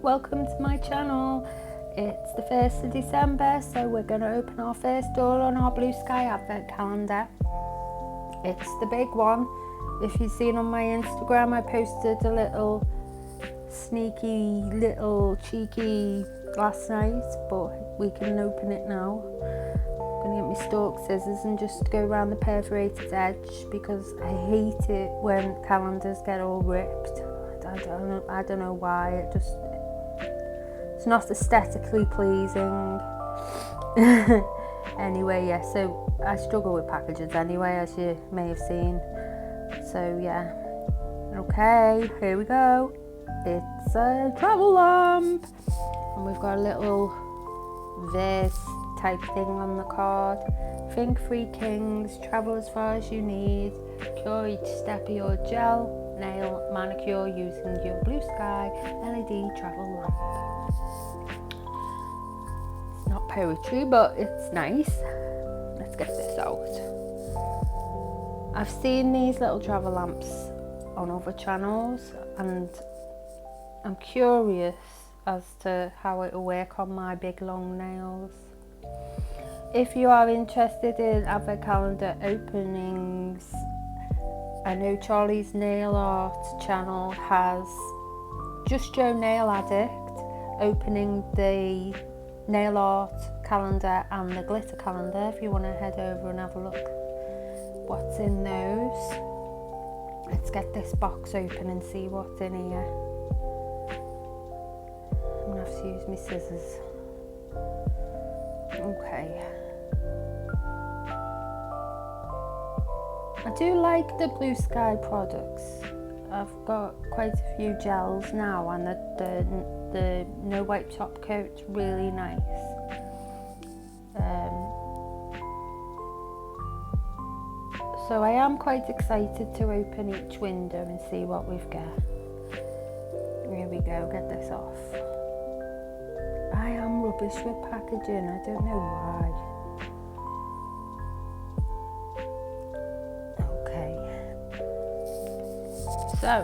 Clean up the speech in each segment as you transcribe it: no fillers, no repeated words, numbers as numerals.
welcome to my channel. It's the 1st of December, so we're going to open our first door on our Blue Sky advent calendar. It's the big one. If you've seen on my Instagram, I posted a little sneaky, little cheeky last night, but we can open it now. I'm going to get my stalk scissors and just go around the perforated edge because I hate it when calendars get all ripped. I don't know why, it's not aesthetically pleasing. Anyway, yeah, so I struggle with packages anyway, as you may have seen. So yeah, okay, here we go. It's a travel lamp, and we've got a little verse type thing on the card. Think 3 kings, travel as far as you need, cure each step of your gel nail manicure using your Blue Sky LED travel lamp. It's not poetry, but it's nice. Let's get this out. I've seen these little travel lamps on other channels and I'm curious as to how it will work on my big long nails. If you are interested in advent calendar openings, I know Charlie's nail art channel has Just Joe Nail Addict opening the nail art calendar and the glitter calendar. If you want to head over and have a look what's in those. Let's get this box open and see what's in here. I'm going to have to use my scissors. Okay. I do like the Blue Sky products. I've got quite a few gels now, and the no wipe top coat's really nice. So I am quite excited to open each window and see what we've got. Here we go, get this off. I am rubbish with packaging, I don't know why. So,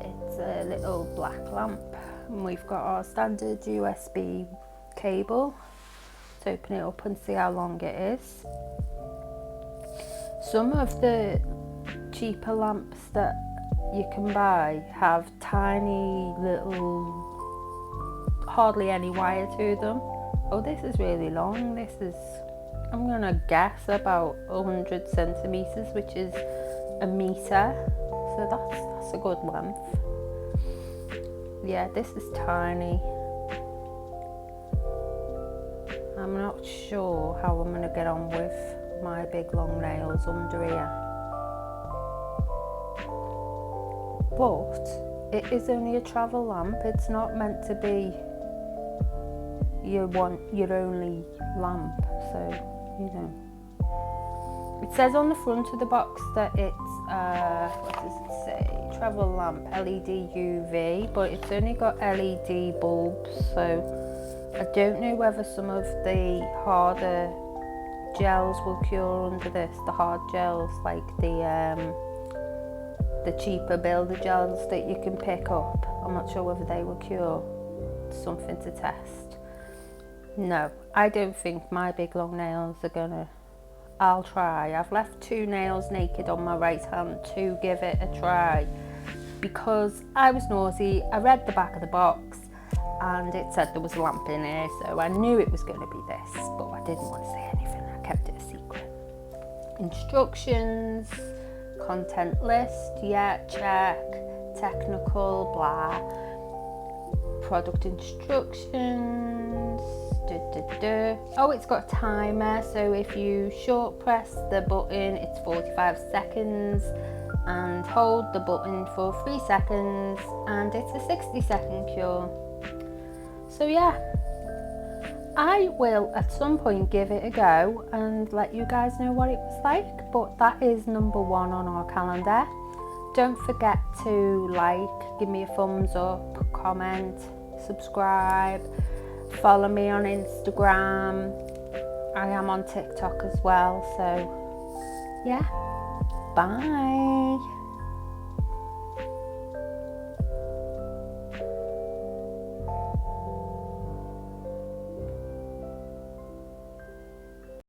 it's a little black lamp, and we've got our standard USB cable. Let's open it up and see how long it is. Some of the cheaper lamps that you can buy have tiny little, hardly any wire to them. Oh, this is really long. This is, I'm gonna guess, about 100 centimeters, which is a meter. So that's a good length. Yeah, this is tiny. I'm not sure how I'm going to get on with my big long nails under here. But it is only a travel lamp. It's not meant to be your only lamp. So, you know. It says on the front of the box that it's, what does it say? Travel lamp LED UV, but it's only got LED bulbs, so I don't know whether some of the harder gels will cure under this, the hard gels, like the cheaper builder gels that you can pick up. I'm not sure whether they will cure. Something to test. No, I don't think my big long nails are gonna. I'll try. I've left 2 nails naked on my right hand to give it a try because I was naughty. I read the back of the box and it said there was a lamp in here, so I knew it was going to be this, but I didn't want to say anything. I kept it a secret. Instructions, content list, yeah, check, technical, blah, product instructions. Oh, it's got a timer, so if you short press the button it's 45 seconds and hold the button for 3 seconds and it's a 60-second cure. So yeah, I will at some point give it a go and let you guys know what it was like, but that is number 1 on our calendar. Don't forget to like, give me a thumbs up, comment, subscribe. Follow me on Instagram. I am on TikTok as well, so yeah, bye.